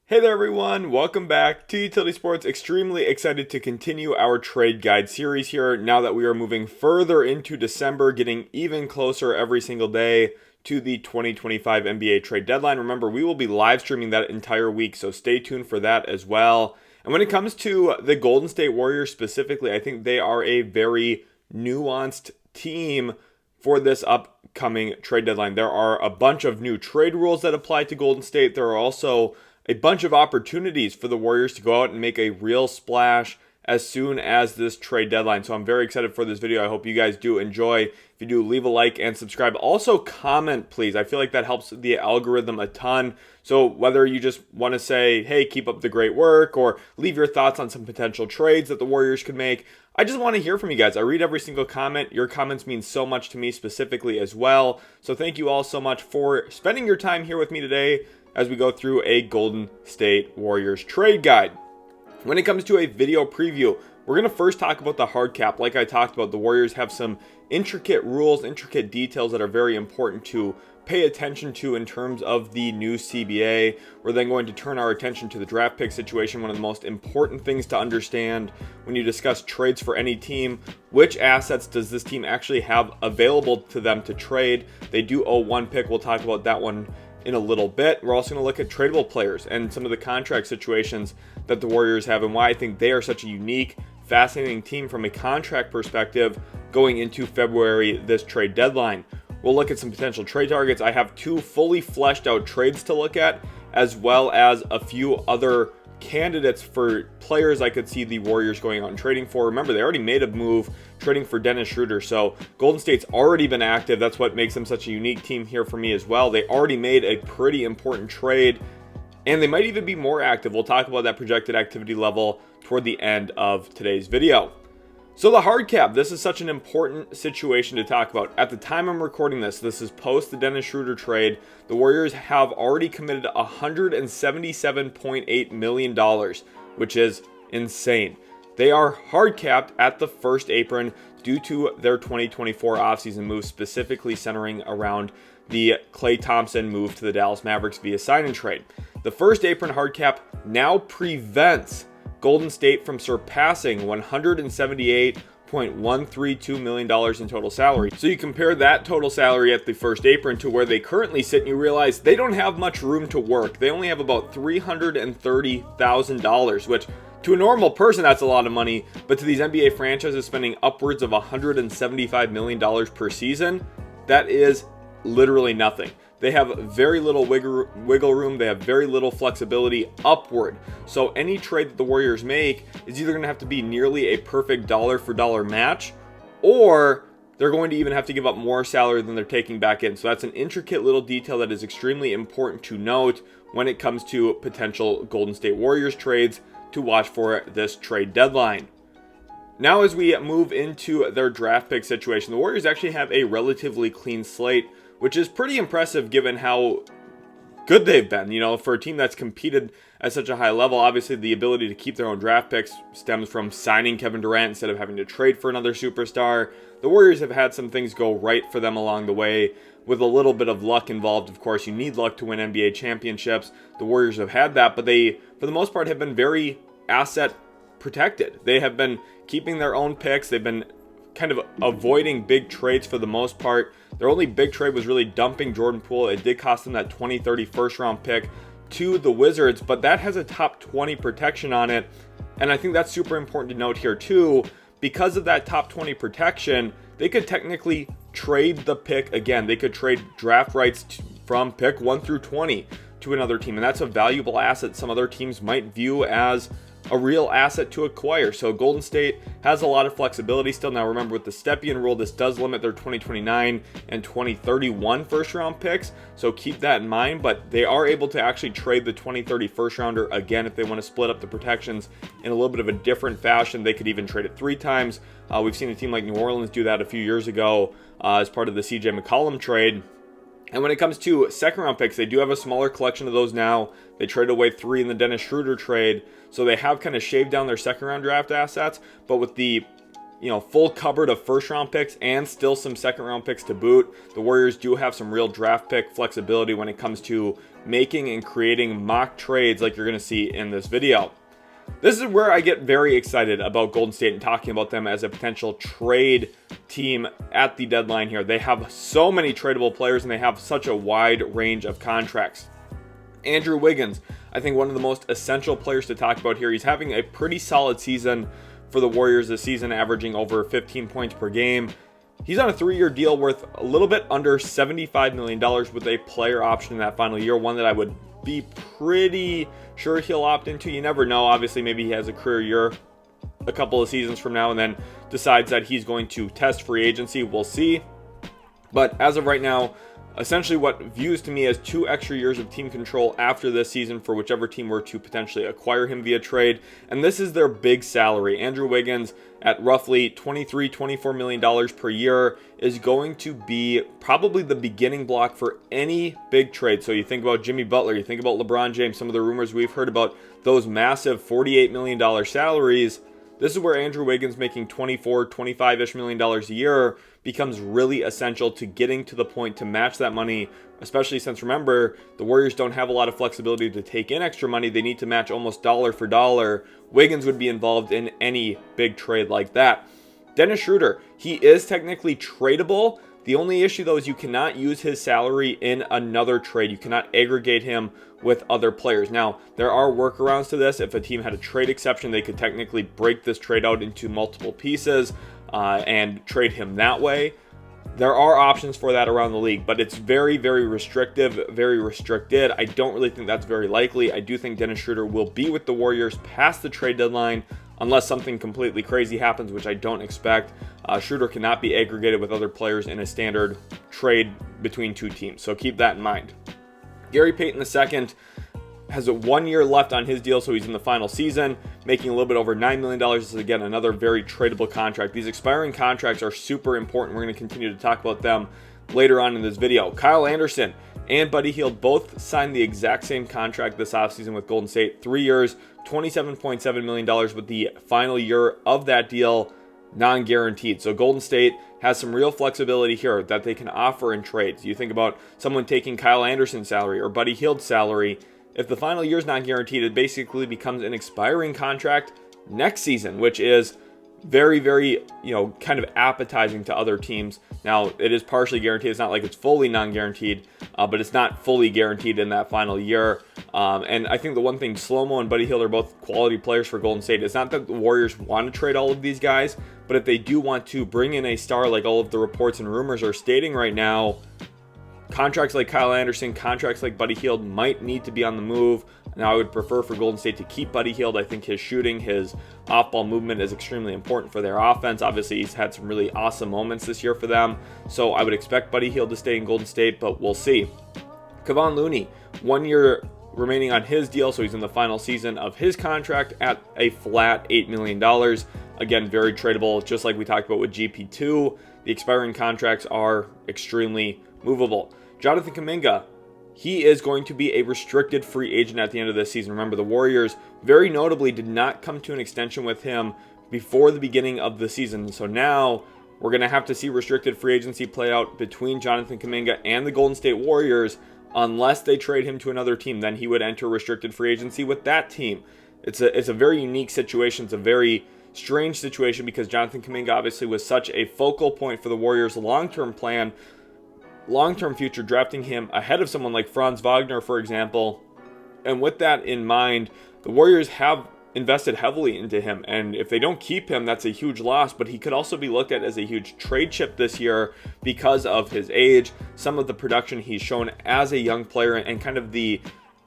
Hey there everyone, welcome back to Utility Sports. Extremely excited to continue our trade guide series here now that we are moving further into December, getting even closer every single day to the 2025 NBA trade deadline. Remember, we will be live streaming that entire week, so stay tuned for that as well. And when it comes to the Golden State Warriors specifically, I think they are a very nuanced team for this upcoming trade deadline. There are a bunch of new trade rules that apply to Golden State. There are also a bunch of opportunities for the Warriors to go out and make a real splash as soon as this trade deadline. So I'm very excited for this video. I hope you guys do enjoy. If you do, leave a like and subscribe. Also comment, please. I feel like that helps the algorithm a ton. So whether you just want to say, hey, keep up the great work, or leave your thoughts on some potential trades that the Warriors could make, I just want to hear from you guys. I read every single comment. Your comments mean so much to me specifically as well. So thank you all so much for spending your time here with me today as we go through a Golden State Warriors trade guide. When it comes to a video preview, we're going to first talk about the hard cap. Like I talked about, the Warriors have some intricate rules, intricate details that are very important to pay attention to in terms of the new CBA. We're then going to turn our attention to the draft pick situation, one of the most important things to understand when you discuss trades for any team. Which assets does this team actually have available to them to trade? They do owe one pick. We'll talk about that one in a little bit. We're also going to look at tradable players and some of the contract situations that the Warriors have and why I think they are such a unique, fascinating team from a contract perspective going into February, this trade deadline. We'll look at some potential trade targets. I have two fully fleshed out trades to look at, as well as a few other candidates for players I could see the Warriors going out and trading for. Remember, they already made a move trading for Dennis Schroeder, so Golden State's already been active. That's what makes them such a unique team here for me as well. They already made a pretty important trade, and they might even be more active. We'll talk about that projected activity level toward the end of today's video. So the hard cap, this is such an important situation to talk about. At the time I'm recording this is post the Dennis Schroeder trade. The Warriors have already committed $177.8 million, which is insane. They are hard capped at the first apron due to their 2024 offseason moves, specifically centering around the Klay Thompson move to the Dallas Mavericks via sign and trade. The first apron hard cap now prevents Golden State from surpassing $178.132 million in total salary. So you compare that total salary at the first apron to where they currently sit, and you realize they don't have much room to work. They only have about $330,000, which to a normal person, that's a lot of money, but to these NBA franchises spending upwards of $175 million per season, that is literally nothing. They have very little wiggle room. They have very little flexibility upward. So any trade that the Warriors make is either going to have to be nearly a perfect dollar for dollar match, or they're going to even have to give up more salary than they're taking back in. So that's an intricate little detail that is extremely important to note when it comes to potential Golden State Warriors trades to watch for this trade deadline. Now, as we move into their draft pick situation, the Warriors actually have a relatively clean slate, which is pretty impressive given how good they've been. You know, for a team that's competed at such a high level, obviously the ability to keep their own draft picks stems from signing Kevin Durant instead of having to trade for another superstar. The Warriors have had some things go right for them along the way, with a little bit of luck involved. Of course, you need luck to win NBA championships. The Warriors have had that, but they, for the most part, have been very asset protected. They have been keeping their own picks. They've been kind of avoiding big trades for the most part. Their only big trade was really dumping Jordan Poole. It did cost them that 2030 first round pick to the Wizards, but that has a top 20 protection on it. And I think that's super important to note here too. Because of that top 20 protection, they could technically trade the pick again. They could trade draft rights from pick 1 through 20 to another team. And that's a valuable asset some other teams might view as a real asset to acquire. So Golden State has a lot of flexibility still. Now remember, with the Stepien rule, this does limit their 2029 and 2031 first round picks, so keep that in mind. But they are able to actually trade the 2030 first rounder again if they want to split up the protections in a little bit of a different fashion. They could even trade it 3 times. We've seen a team like New Orleans do that a few years ago as part of the CJ McCollum trade. And when it comes to second round picks, they do have a smaller collection of those now. They traded away 3 in the Dennis Schroeder trade, so they have kind of shaved down their second round draft assets. But with the full cupboard of first-round picks and still some second-round picks to boot. The Warriors do have some real draft pick flexibility when it comes to making and creating mock trades like you're going to see in this video. This is where I get very excited about Golden State and talking about them as a potential trade team at the deadline here. They have so many tradable players and they have such a wide range of contracts. Andrew Wiggins, I think one of the most essential players to talk about here. He's having a pretty solid season for the Warriors this season, averaging over 15 points per game. He's on a 3-year deal worth a little bit under $75 million with a player option in that final year, one that I would be pretty sure he'll opt into. You never know. Obviously, maybe he has a career year a couple of seasons from now and then decides that he's going to test free agency. We'll see. But as of right now, essentially what views to me as 2 extra years of team control after this season for whichever team were to potentially acquire him via trade. And this is their big salary. Andrew Wiggins at roughly $24 million per year is going to be probably the beginning block for any big trade. So you think about Jimmy Butler, you think about LeBron James, some of the rumors we've heard about those massive $48 million salaries. This is where Andrew Wiggins making $25-ish million a year becomes really essential to getting to the point to match that money, especially since, remember, the Warriors don't have a lot of flexibility to take in extra money. They need to match almost dollar for dollar. Wiggins would be involved in any big trade like that. Dennis Schroeder, he is technically tradable. The only issue, though, is you cannot use his salary in another trade. You cannot aggregate him with other players. Now, there are workarounds to this. If a team had a trade exception, they could technically break this trade out into multiple pieces and trade him that way. There are options for that around the league, but it's very, very restrictive, very restricted. I don't really think that's very likely. I do think Dennis Schroeder will be with the Warriors past the trade deadline, unless something completely crazy happens, which I don't expect. Schroeder cannot be aggregated with other players in a standard trade between 2 teams, so keep that in mind. Gary Payton II has 1 year left on his deal, so he's in the final season, making a little bit over $9 million. This is, again, another very tradable contract. These expiring contracts are super important. We're going to continue to talk about them later on in this video. Kyle Anderson and Buddy Hield both signed the exact same contract this offseason with Golden State. 3 years, $27.7 million, with the final year of that deal non-guaranteed. So Golden State has some real flexibility here that they can offer in trades. You think about someone taking Kyle Anderson's salary or Buddy Hield's salary. If the final year is not guaranteed, it basically becomes an expiring contract next season, which is very, very, kind of appetizing to other teams. Now, it is partially guaranteed. It's not like it's fully non-guaranteed, but it's not fully guaranteed in that final year. And I think the one thing, Slow-Mo and Buddy Hield are both quality players for Golden State. It's not that the Warriors want to trade all of these guys, but if they do want to bring in a star like all of the reports and rumors are stating right now, contracts like Kyle Anderson, contracts like Buddy Hield might need to be on the move. Now, I would prefer for Golden State to keep Buddy Hield. I think his shooting, his off-ball movement is extremely important for their offense. Obviously, he's had some really awesome moments this year for them. So I would expect Buddy Hield to stay in Golden State, but we'll see. Kevon Looney, 1 year remaining on his deal, so he's in the final season of his contract at a flat $8 million. Again, very tradable, just like we talked about with GP2. The expiring contracts are extremely movable. Jonathan Kuminga, he is going to be a restricted free agent at the end of this season. Remember, the Warriors very notably did not come to an extension with him before the beginning of the season. So now we're going to have to see restricted free agency play out between Jonathan Kuminga and the Golden State Warriors unless they trade him to another team. Then he would enter restricted free agency with that team. It's a very unique situation. It's a very strange situation because Jonathan Kuminga obviously was such a focal point for the Warriors' long-term plan, long-term future, drafting him ahead of someone like Franz Wagner, for example. And with that in mind, the Warriors have invested heavily into him, and if they don't keep him, that's a huge loss. But he could also be looked at as a huge trade chip this year because of his age, some of the production he's shown as a young player, and kind of the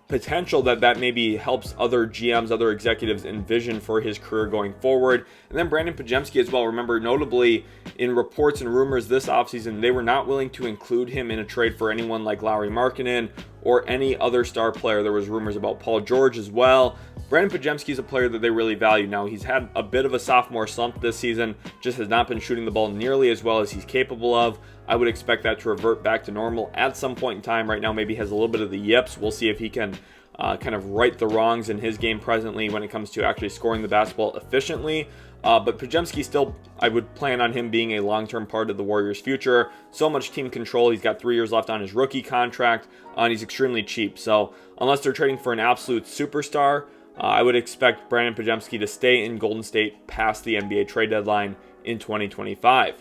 potential that maybe helps other GMs, other executives envision for his career going forward. And then Brandon Podziemski as well. Remember, notably in reports and rumors this offseason, they were not willing to include him in a trade for anyone like Lauri Markkanen or any other star player. There was rumors about Paul George as well. Brandon Podziemski is a player that they really value. Now, he's had a bit of a sophomore slump this season, just has not been shooting the ball nearly as well as he's capable of. I would expect that to revert back to normal at some point in time. Right now, maybe has a little bit of the yips. We'll see if he can kind of right the wrongs in his game presently when it comes to actually scoring the basketball efficiently. But Podziemski still, I would plan on him being a long-term part of the Warriors' future. So much team control. He's got 3 years left on his rookie contract, and he's extremely cheap. So unless they're trading for an absolute superstar, I would expect Brandon Podziemski to stay in Golden State past the NBA trade deadline in 2025.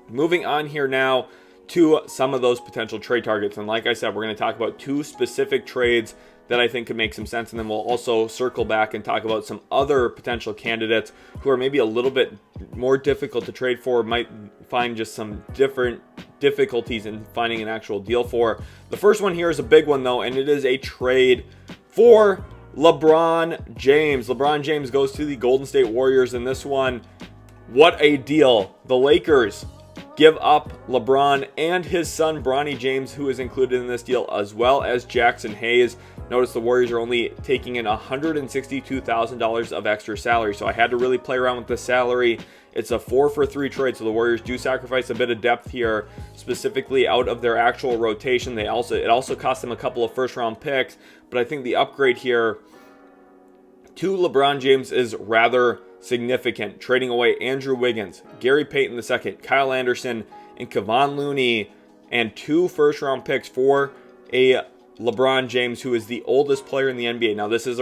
Moving on here now to some of those potential trade targets. And like I said, we're going to talk about 2 specific trades that I think could make some sense. And then we'll also circle back and talk about some other potential candidates who are maybe a little bit more difficult to trade for, might find just some different difficulties in finding an actual deal for. The first one here is a big one though, and it is a trade for LeBron James. LeBron James goes to the Golden State Warriors in this one. What a deal. The Lakers give up LeBron and his son Bronny James, who is included in this deal, as well as Jackson Hayes. Notice the Warriors are only taking in $162,000 of extra salary, so I had to really play around with the salary. It's a 4-for-3 trade, so the Warriors do sacrifice a bit of depth here, specifically out of their actual rotation. It also cost them a couple of first-round picks, but I think the upgrade here to LeBron James is rather significant, trading away Andrew Wiggins, Gary Payton II, Kyle Anderson, and Kevon Looney, and 2 first-round picks for a LeBron James, who is the oldest player in the NBA. Now, this is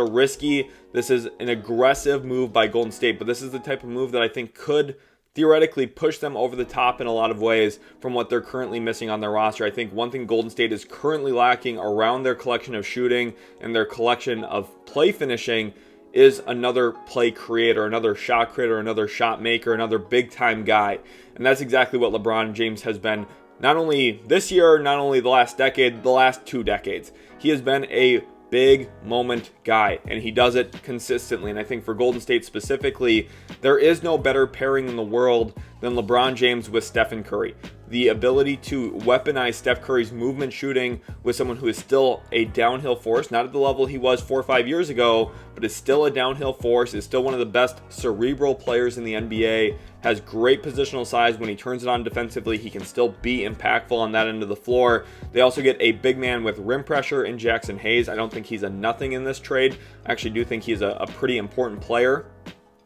an aggressive move by Golden State, but this is the type of move that I think could theoretically push them over the top in a lot of ways from what they're currently missing on their roster. I think one thing Golden State is currently lacking around their collection of shooting and their collection of play finishing is another play creator, another shot creator, another shot maker, another big-time guy. And that's exactly what LeBron James has been, not only this year, not only the last decade, the last 2 decades. He has been a big moment guy, and he does it consistently. And I think for Golden State specifically, there is no better pairing in the world than LeBron James with Stephen Curry. The ability to weaponize Steph Curry's movement shooting with someone who is still a downhill force, not at the level he was 4 or 5 years ago, but is still a downhill force, is still one of the best cerebral players in the NBA, has great positional size. When he turns it on defensively, he can still be impactful on that end of the floor. They also get a big man with rim pressure in Jackson Hayes. I don't think he's a nothing in this trade. I actually do think he's a pretty important player.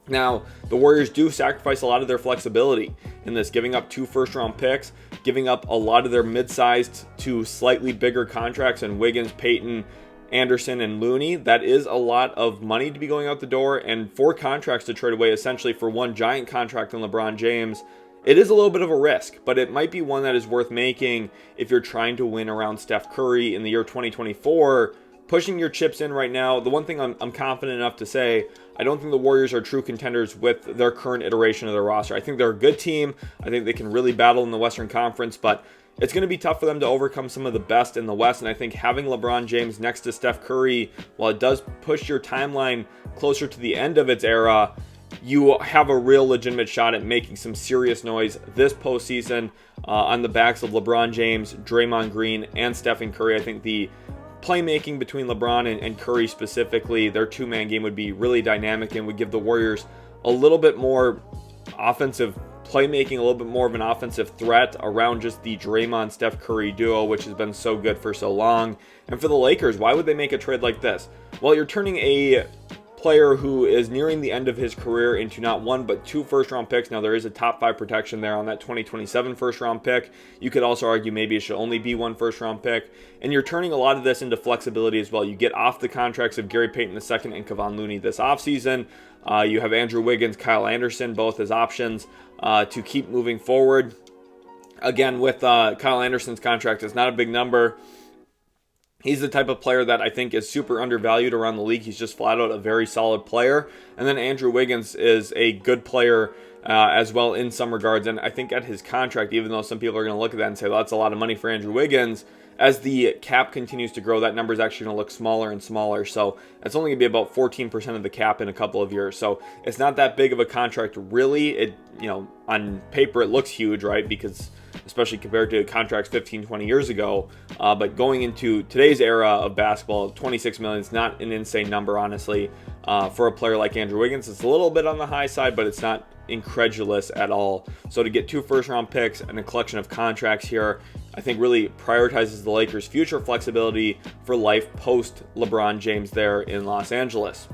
Now, the Warriors do sacrifice a lot of their flexibility in this, giving up 2 first-round picks, giving up a lot of their mid-sized to slightly bigger contracts in Wiggins, Payton, Anderson, and Looney. That is a lot of money to be going out the door, and 4 contracts to trade away essentially for 1 giant contract on LeBron James. It is a little bit of a risk, but it might be one that is worth making if you're trying to win around Steph Curry in the year 2024. Pushing your chips in right now, the one thing I'm confident enough to say, I don't think the Warriors are true contenders with their current iteration of their roster. I think they're a good team. I think they can really battle in the Western Conference, but it's going to be tough for them to overcome some of the best in the West. And I think having LeBron James next to Steph Curry, while it does push your timeline closer to the end of its era, you have a real legitimate shot at making some serious noise this postseason on the backs of LeBron James, Draymond Green, and Stephen Curry. I think the playmaking between LeBron and Curry specifically, their 2-man game would be really dynamic and would give the Warriors a little bit more offensive playmaking, a little bit more of an offensive threat around just the Draymond-Steph Curry duo, which has been so good for so long. And for the Lakers, why would they make a trade like this? Well, you're turning a player who is nearing the end of his career into not 1 but 2 first-round picks. Now, there is a top 5 protection there on that 2027 first-round pick. You could also argue maybe it should only be 1 first-round pick. And you're turning a lot of this into flexibility as well. You get off the contracts of Gary Payton II and Kevon Looney this offseason. You have Andrew Wiggins, Kyle Anderson, both as options to keep moving forward. Again, with Kyle Anderson's contract, it's not a big number. He's the type of player that I think is super undervalued around the league. He's just flat out a very solid player. And then Andrew Wiggins is a good player as well in some regards. And I think at his contract, even though some people are going to look at that and say, well, that's a lot of money for Andrew Wiggins, as the cap continues to grow, that number is actually going to look smaller and smaller. So it's only going to be about 14% of the cap in a couple of years. So it's not that big of a contract, really. It, on paper, it looks huge, right? Because especially compared to contracts 15, 20 years ago. But going into today's era of basketball, $26 million is not an insane number, honestly. For a player like Andrew Wiggins, it's a little bit on the high side, but it's not incredulous at all. So to get 2 first-round picks and a collection of contracts here, I think really prioritizes the Lakers' future flexibility for life post-LeBron James there in Los Angeles.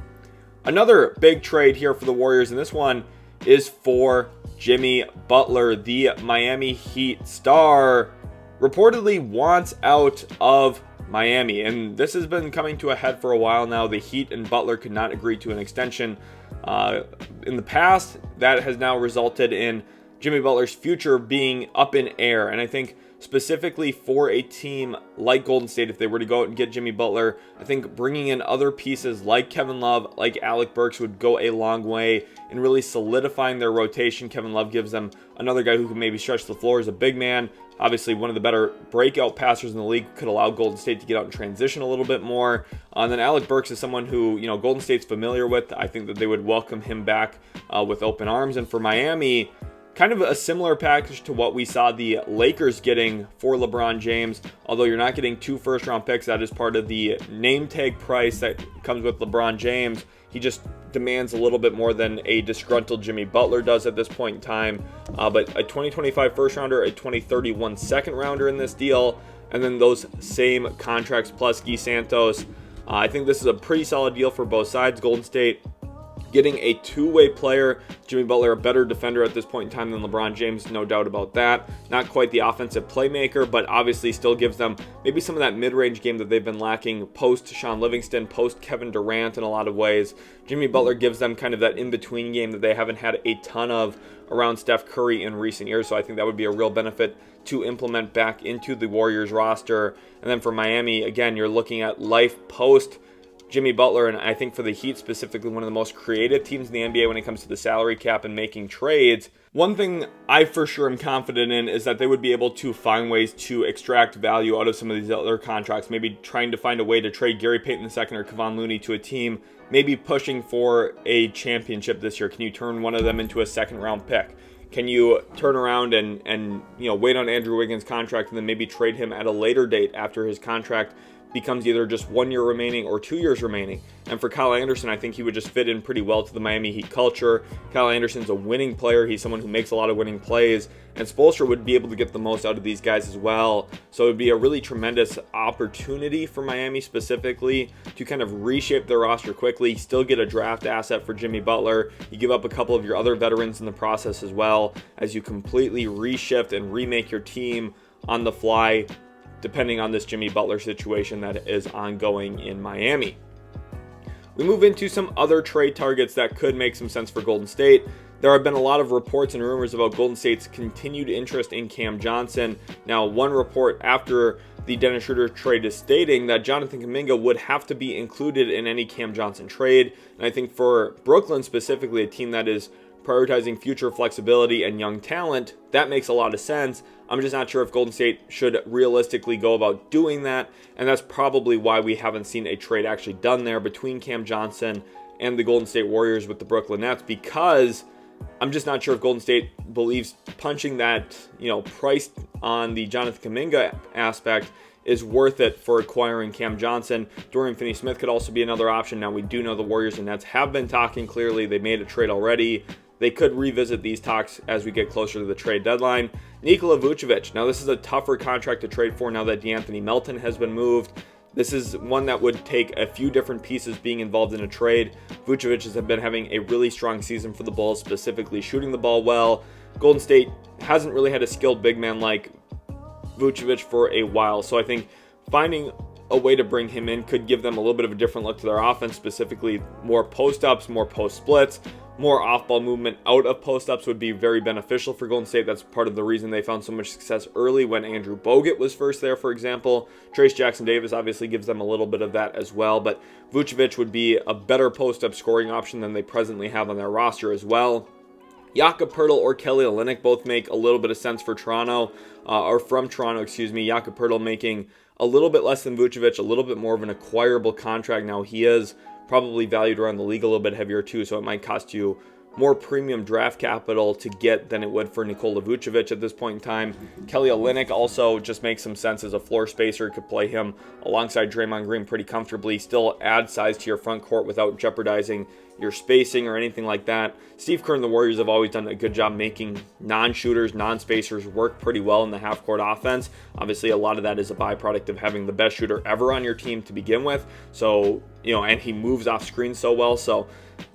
Another big trade here for the Warriors, and this one is for Jimmy Butler. The Miami Heat star reportedly wants out of Miami, and this has been coming to a head for a while now. The Heat and Butler could not agree to an extension in the past. That has now resulted in Jimmy Butler's future being up in air, and I think specifically for a team like Golden State, if they were to go out and get Jimmy Butler, I think bringing in other pieces like Kevin Love, like Alec Burks would go a long way in really solidifying their rotation. Kevin Love gives them another guy who can maybe stretch the floor as a big man. Obviously, one of the better breakout passers in the league, could allow Golden State to get out and transition a little bit more. And then Alec Burks is someone who, Golden State's familiar with. I think that they would welcome him back with open arms. And for Miami, kind of a similar package to what we saw the Lakers getting for LeBron James. Although you're not getting 2 first-round picks, that is part of the name tag price that comes with LeBron James. He just demands a little bit more than a disgruntled Jimmy Butler does at this point in time. But a 2025 first-rounder, a 2031 second-rounder in this deal, and then those same contracts plus Guy Santos. I think this is a pretty solid deal for both sides. Golden State getting a two-way player. Jimmy Butler, a better defender at this point in time than LeBron James, no doubt about that. Not quite the offensive playmaker, but obviously still gives them maybe some of that mid-range game that they've been lacking post Sean Livingston, post Kevin Durant in a lot of ways. Jimmy Butler gives them kind of that in-between game that they haven't had a ton of around Steph Curry in recent years, so I think that would be a real benefit to implement back into the Warriors roster. And then for Miami, again, you're looking at life post Jimmy Butler, and I think for the Heat specifically, one of the most creative teams in the NBA when it comes to the salary cap and making trades. One thing I for sure am confident in is that they would be able to find ways to extract value out of some of these other contracts, maybe trying to find a way to trade Gary Payton II or Kevon Looney to a team maybe pushing for a championship this year. Can you turn one of them into a second-round pick? Can you turn around and wait on Andrew Wiggins' contract and then maybe trade him at a later date after his contract becomes either just 1 year remaining or 2 years remaining? And for Kyle Anderson, I think he would just fit in pretty well to the Miami Heat culture. Kyle Anderson's a winning player. He's someone who makes a lot of winning plays, and Spoelstra would be able to get the most out of these guys as well. So it would be a really tremendous opportunity for Miami specifically to kind of reshape their roster quickly, still get a draft asset for Jimmy Butler. You give up a couple of your other veterans in the process as well, as you completely reshift and remake your team on the fly, depending on this Jimmy Butler situation that is ongoing in Miami. We move into some other trade targets that could make some sense for Golden State. There have been a lot of reports and rumors about Golden State's continued interest in Cam Johnson. Now, one report after the Dennis Schroeder trade is stating that Jonathan Kuminga would have to be included in any Cam Johnson trade. And I think for Brooklyn specifically, a team that is prioritizing future flexibility and young talent, that makes a lot of sense. I'm just not sure if Golden State should realistically go about doing that, and that's probably why we haven't seen a trade actually done there between Cam Johnson and the Golden State Warriors with the Brooklyn Nets, because I'm just not sure if Golden State believes punching that, price on the Jonathan Kuminga aspect is worth it for acquiring Cam Johnson. Dorian Finney-Smith could also be another option. Now, we do know the Warriors and Nets have been talking clearly. They made a trade already. They could revisit these talks as we get closer to the trade deadline. Nikola Vucevic. Now, this is a tougher contract to trade for now that DeAnthony Melton has been moved. This is one that would take a few different pieces being involved in a trade. Vucevic has been having a really strong season for the Bulls, specifically shooting the ball well. Golden State hasn't really had a skilled big man like Vucevic for a while, so I think finding a way to bring him in could give them a little bit of a different look to their offense, specifically more post-ups, more post-splits, more off-ball movement out of post-ups would be very beneficial for Golden State. That's part of the reason they found so much success early when Andrew Bogut was first there, for example. Trace Jackson-Davis obviously gives them a little bit of that as well, but Vucevic would be a better post-up scoring option than they presently have on their roster as well. Jakob Poeltl or Kelly Olynyk both make a little bit of sense for Toronto, from Toronto. Jakob Poeltl making a little bit less than Vucevic, a little bit more of an acquirable contract. Now, he is probably valued around the league a little bit heavier too, so it might cost you more premium draft capital to get than it would for Nikola Vucevic at this point in time. Kelly Olynyk also just makes some sense as a floor spacer. Could play him alongside Draymond Green pretty comfortably, still add size to your front court without jeopardizing your spacing or anything like that. Steve Kerr and the Warriors have always done a good job making non-shooters, non-spacers work pretty well in the half-court offense. Obviously, a lot of that is a byproduct of having the best shooter ever on your team to begin with. So, and he moves off screen so well. So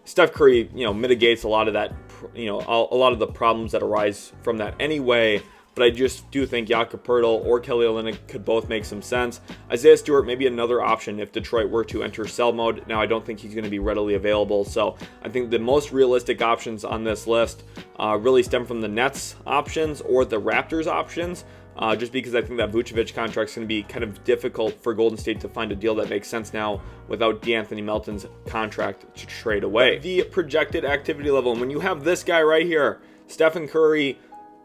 Steph Curry, mitigates a lot of that a lot of the problems that arise from that anyway. But I just do think Jakob Poeltl or Kelly Olynyk could both make some sense. Isaiah Stewart may be another option if Detroit were to enter sell mode. Now, I don't think he's going to be readily available, so I think the most realistic options on this list really stem from the Nets options or the Raptors options, just because I think that Vucevic contract is going to be kind of difficult for Golden State to find a deal that makes sense now without DeAnthony Melton's contract to trade away. The projected activity level, and when you have this guy right here, Stephen Curry,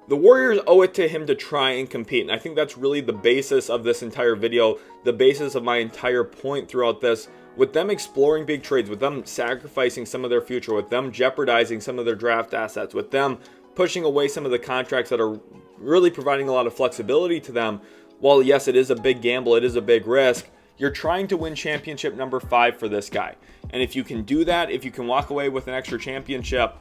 the Warriors owe it to him to try and compete, and I think that's really the basis of this entire video, the basis of my entire point throughout this. With them exploring big trades, with them sacrificing some of their future, with them jeopardizing some of their draft assets, with them pushing away some of the contracts that are really providing a lot of flexibility to them, while yes, it is a big gamble, it is a big risk, you're trying to win championship number 5 for this guy. And if you can do that, if you can walk away with an extra championship,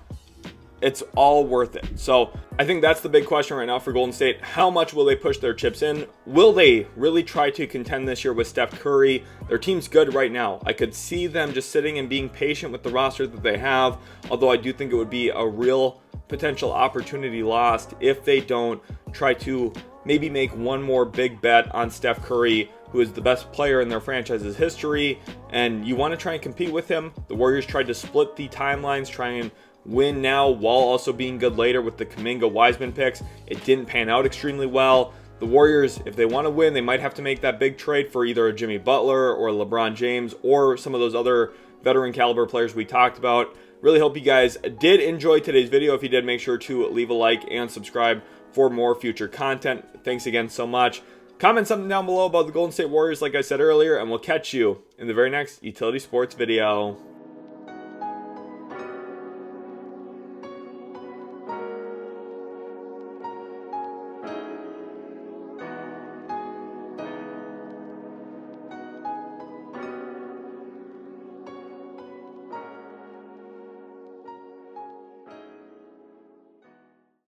it's all worth it. So I think that's the big question right now for Golden State. How much will they push their chips in? Will they really try to contend this year with Steph Curry? Their team's good right now. I could see them just sitting and being patient with the roster that they have, although I do think it would be a real potential opportunity lost if they don't try to maybe make one more big bet on Steph Curry, who is the best player in their franchise's history, and you want to try and compete with him. The Warriors tried to split the timelines, try and win now while also being good later with the Kuminga Wiseman picks. It didn't pan out extremely well. The Warriors, if they want to win, they might have to make that big trade for either a Jimmy Butler or LeBron James or some of those other veteran caliber players we talked about. Really hope you guys did enjoy today's video. If you did, make sure to leave a like and subscribe for more future content. Thanks again so much. Comment something down below about the Golden State Warriors like I said earlier, and we'll catch you in the very next Utility Sports video.